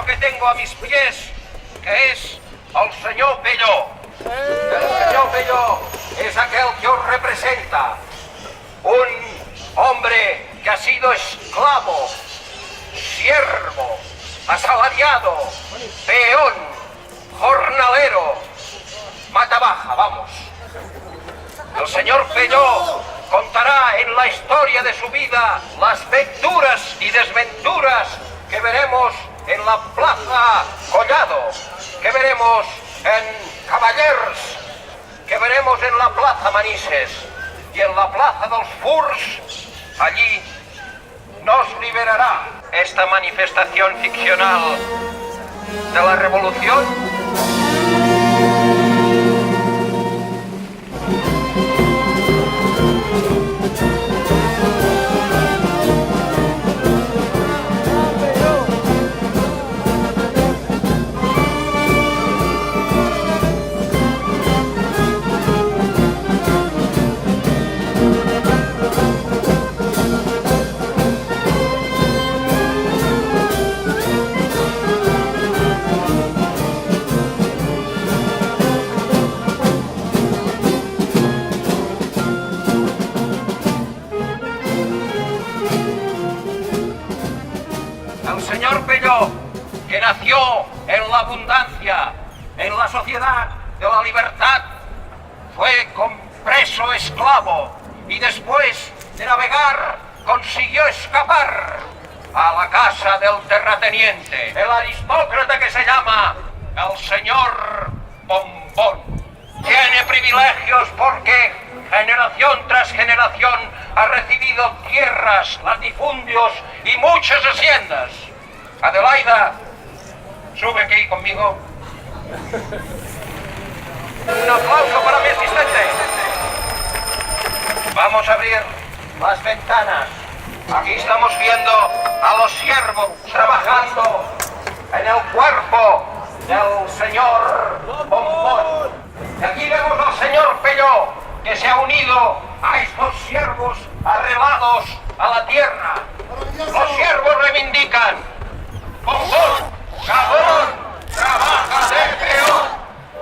que tengo a mis pies, que es el señor Pelló. El señor Pelló es aquel que os representa. Un hombre que ha sido esclavo, siervo, asalariado, peón, jornalero, mata baja, vamos. El señor Pelló contará en la historia de su vida las venturas y desventuras que veremos en la Plaza Collado, que veremos en Cavallers, que veremos en la Plaza Manises y en la Plaza dels Furs. Allí nos liberará esta manifestación ficcional de la revolución. El señor Pelló, que nació en la abundancia, en la sociedad de la libertad, fue compreso esclavo y después de navegar consiguió escapar a la casa del terrateniente, el aristócrata que se llama el señor Bombón. Tiene privilegios porque generación tras generación ha recibido tierras, latifundios y muchas haciendas. Adelaida, sube aquí conmigo. Un aplauso para mi asistente. Vamos a abrir las ventanas. Aquí estamos viendo a los siervos trabajando en el cuerpo del señor Bombón. Y aquí vemos al señor Pelló, que se ha unido a estos siervos arrelados a la tierra. Los siervos reivindican: Bombón, cabrón, trabaja de peón.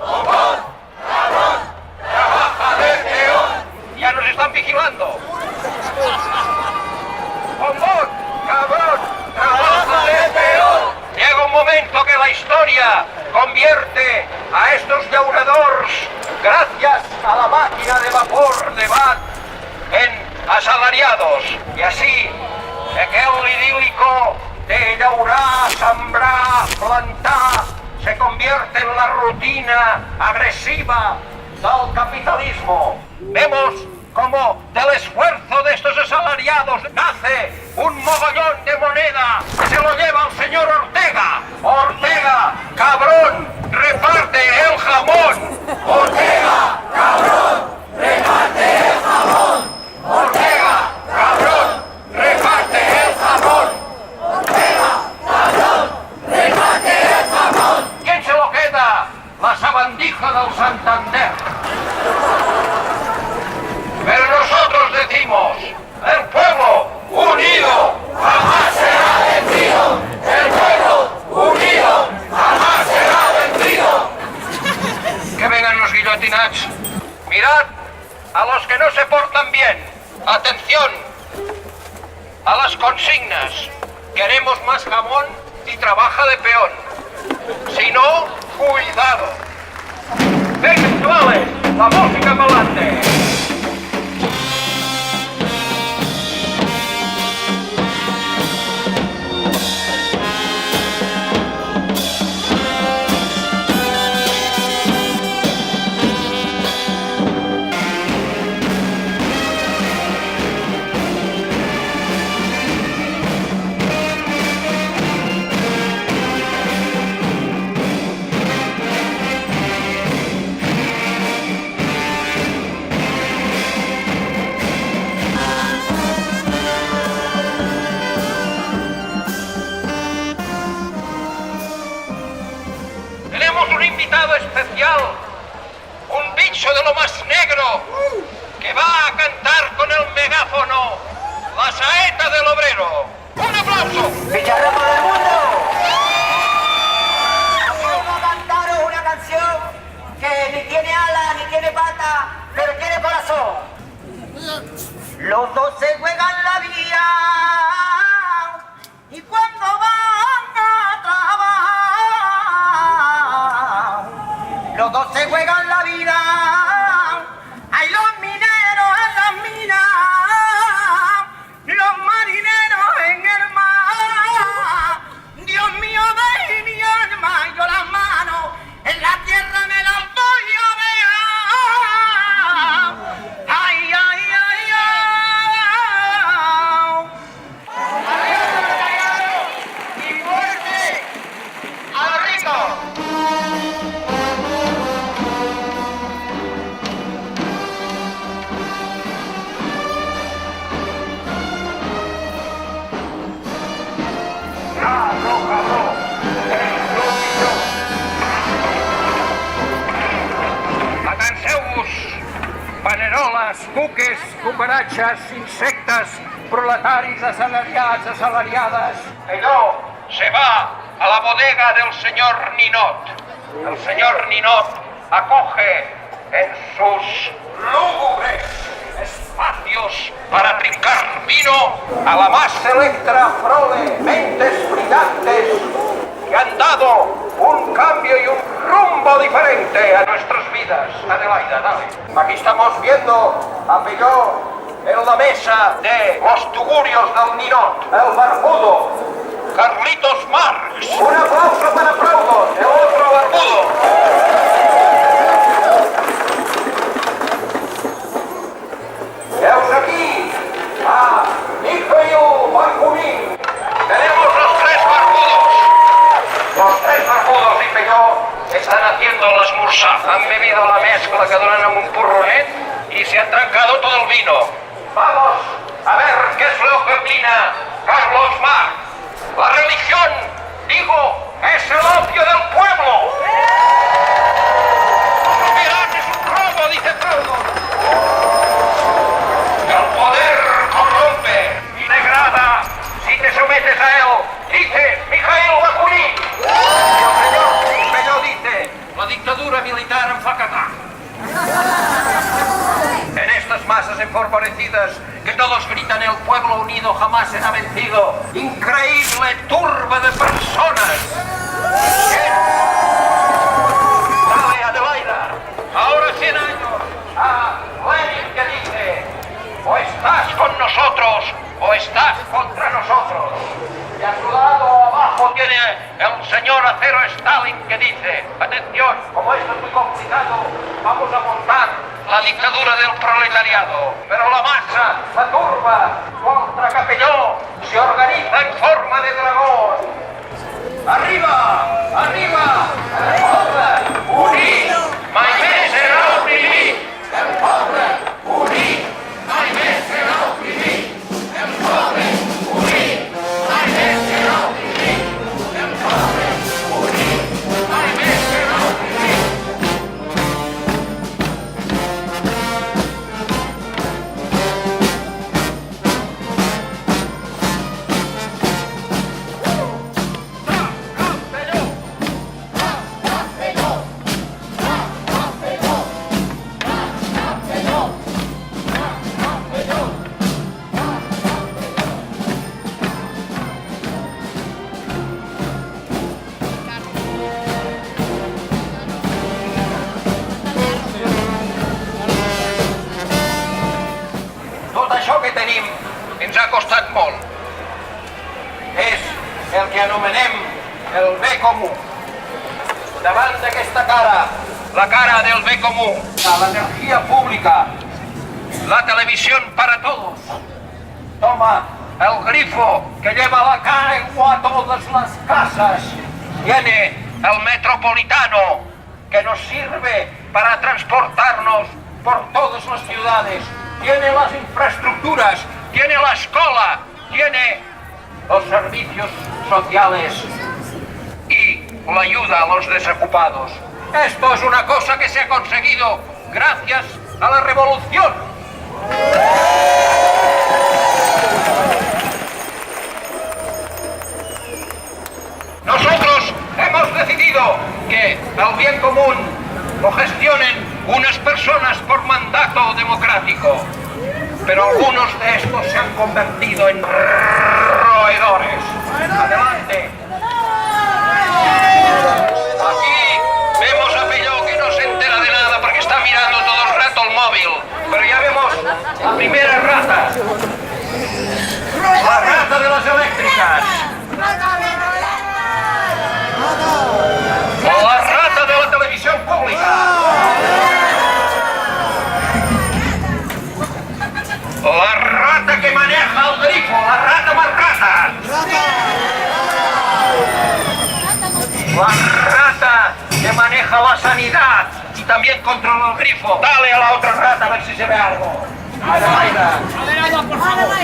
Bombón, cabrón, trabaja de peón. Ya nos están vigilando. Bombón, cabrón, trabaja de peón. Llega un momento que la historia convierte a estos llauradors, gracias a la máquina de vapor de Watt, en asalariados. Y así, aquel idílico de llaurar, sembrar, plantar, se convierte en la rutina agresiva del capitalismo. Vemos como del esfuerzo de estos asalariados nace un mogollón de moneda que se lo lleva el señor Ortega. Ortega, cabrón, reparte el jamón. Ortega, cabrón, reparte el jamón. Ortega, cabrón, reparte el jamón. Ortega, cabrón, reparte el jamón. ¿Quién se lo queda? La sabandija del Santander. Pero nosotros decimos: el pueblo unido jamás será vencido. El pueblo unido jamás será vencido. Que vengan los guillotinats. Mirad a los que no se portan bien. Atención a las consignas. Queremos más jamón y trabaja de peón. Si no, cuidado. Venga, chavales, la música para adelante. Especial, un bicho de lo más negro que va a cantar con el megáfono la saeta del obrero. ¡Un aplauso! ¡Villarrama del mundo! paneroles, cuques, cucaratxes, insectes, proletaris, assalariats, assalariades. Ell se va a la bodega del señor Ninot. El señor Ninot acoge en sus lúgubres espacios para trincar vino a la más selecta prole, mentes brillantes que han dado un cambio y un rumbo diferente a nuestras vidas. Adelaida, dale. Aquí estamos viendo a Pelló en la mesa de los tugurios del Ninot, el barbudo Carlitos Marx. Un aplauso para Proudhon, el otro barbudo. Heus aquí a Mikhail Bakunin. Tenemos los tres barbudos. Los tres barbudos y Pelló están haciendo el esmorzar. Han bebido la mezcla que donen amb un porronet y se han trancado todo el vino. Vamos a ver qué es lo que opina Carlos Marx. La religión, digo, es el opio del pueblo. La sociedad es un robo, dice Proudhon. El poder corrompe y degrada si te sometes a él, dice Mikhail Bakunin. Y el señor dice, la dictadura militar en fa cagar. En estas masas empobrecidas que todos gritan el pueblo unido jamás será vencido. Increíble turba de personas. Dale, Adelaida. Ahora 100 años. A Lenin que dice, o estás con nosotros o estás contra nosotros. Y a su lado abajo tiene el señor Acero Stalin que dice, atención, como esto es muy complicado, vamos a montar la dictadura del proletariado. Pero la masa, la turba, contra Capelló, se organiza en forma de dragón. ¡Arriba! ¡Arriba! ¡El poble unit! Mai més serà oprimit! El poble unit! Mai més serà oprimit! El poble unit! Mai més serà oprimit! El poble unit! Mai més serà oprimit! Tot això que tenim ens ha costat molt. És el que anomenem el bé comú. Davant d'aquesta cara, la cara del bé comú, la energía pública, la televisión para todos, toma el grifo que lleva la agua a todas las casas, tiene el metropolitano que nos sirve para transportarnos por todas las ciudades, tiene las infraestructuras, tiene la escuela, tiene los servicios sociales y la ayuda a los desocupados. Esto es una cosa que se ha conseguido gracias a la revolución. Nosotros hemos decidido que el bien común lo gestionen unas personas por mandato democrático, pero algunos de estos se han convertido en roedores. Adelante. Aquí vemos a Pelló que no se entera de nada porque está mirando todo el rato el móvil, pero ya vemos la primera rata. La rata de las eléctricas. La rata de la televisión pública. La rata que maneja el grifo, la rata más rata. La rata que maneja la sanidad y también controla el grifo. Dale a la otra rata a ver si se ve algo. Adelaida. Adelaida, por favor.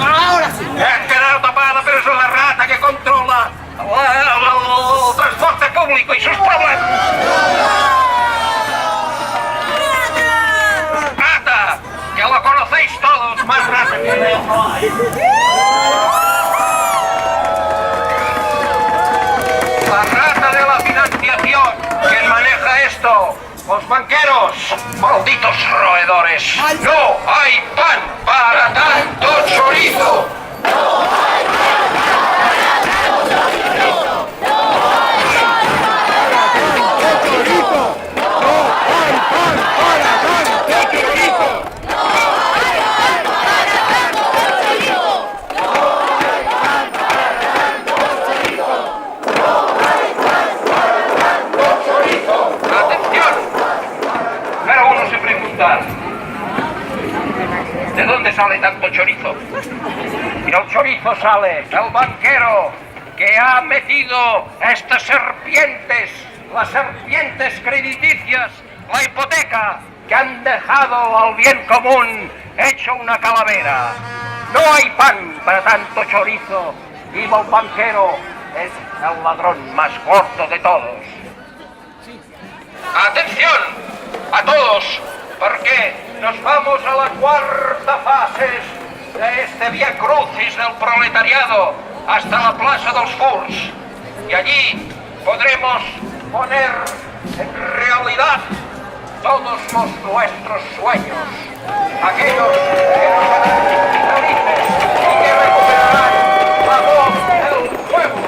Ahora sí. Ha quedado tapada, pero eso es la rata que controla el transporte público y sus problemas. La rata de la financiación. ¿Quién maneja esto? Los banqueros. Malditos roedores. No hay pan para tanto chorizo. ¿De dónde sale tanto chorizo? Y el chorizo sale del banquero que ha metido estas serpientes, las serpientes crediticias, la hipoteca, que han dejado al bien común hecho una calavera. No hay pan para tanto chorizo y el banquero es el ladrón más gordo de todos. ¡Atención a todos! Porque nos vamos a la cuarta fase de este vía crucis del proletariado hasta la Plaza dels Furs. Y allí podremos poner en realidad todos nuestros sueños. Aquellos que nos harán felices y que recuperarán la voz del pueblo.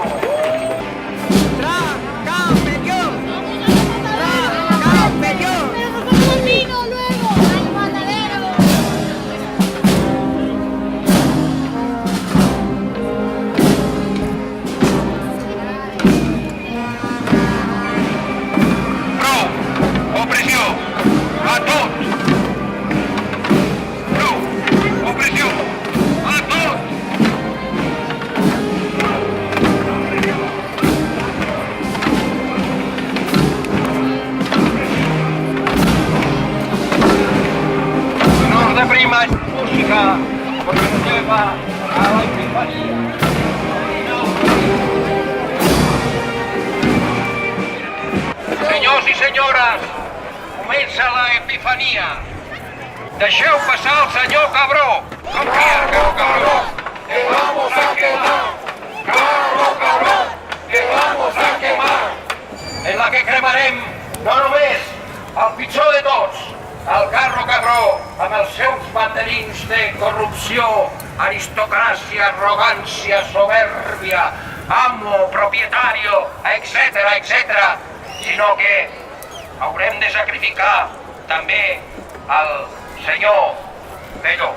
Música, porque nos lleva a la epifanía. Senyors i senyores, comença la epifanía. Deixeu passar el senyor Cabró. Confia, Cabró. Te vamos a quemar. Cabró. Te vamos a quemar. En la que cremarem no només el pitjor de tots, el Carro Cabró, amb els seus banderins de corrupció, aristocràcia, arrogància, soberbia, amo, propietario, etc., sinó que haurem de sacrificar també el senyor Pelló.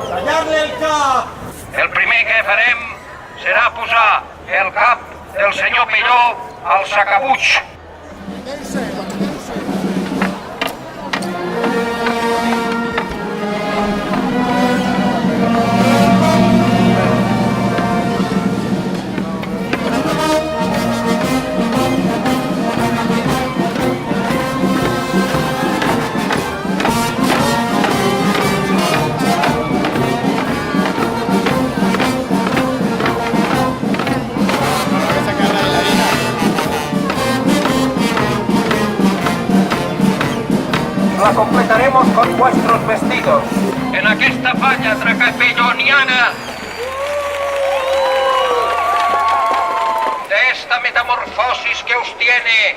Tallar-li el cap! El primer que farem serà posar el cap del senyor Pelló al sacabuig. La completaremos con vuestros vestidos. En aquesta falla tracapelloniana de esta metamorfosis que os tiene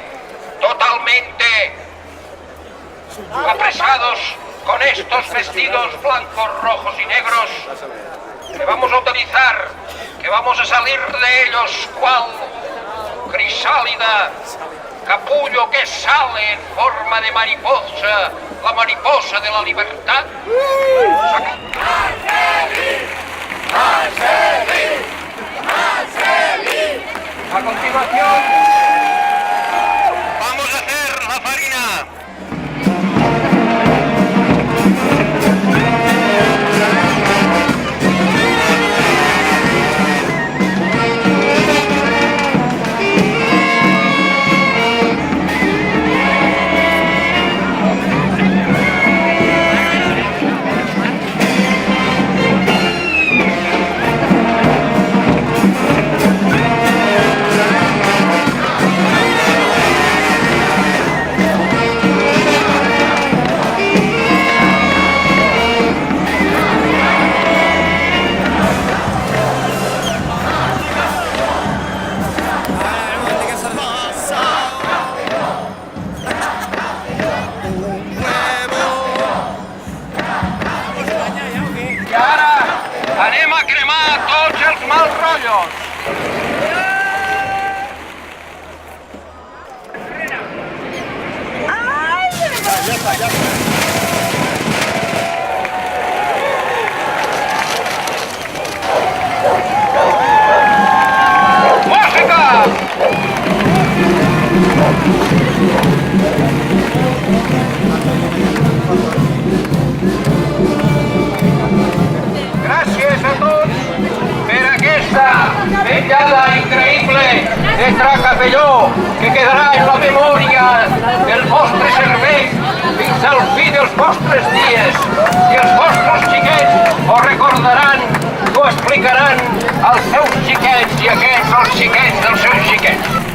totalmente apresados con estos vestidos blancos, rojos y negros que vamos a utilizar, que vamos a salir de ellos cual crisálida capullo que sale en forma de mariposa, la mariposa de la libertad. A continuación, vamos a hacer la farina. mals rotllos. ¡Música! Gràcies a tots per aquesta vetllada increïble de Tracafelló que quedarà en la memòria del vostre servei fins al fi dels vostres dies i els vostres xiquets ho recordaran, ho explicaran als seus xiquets i aquests els xiquets dels seus xiquets.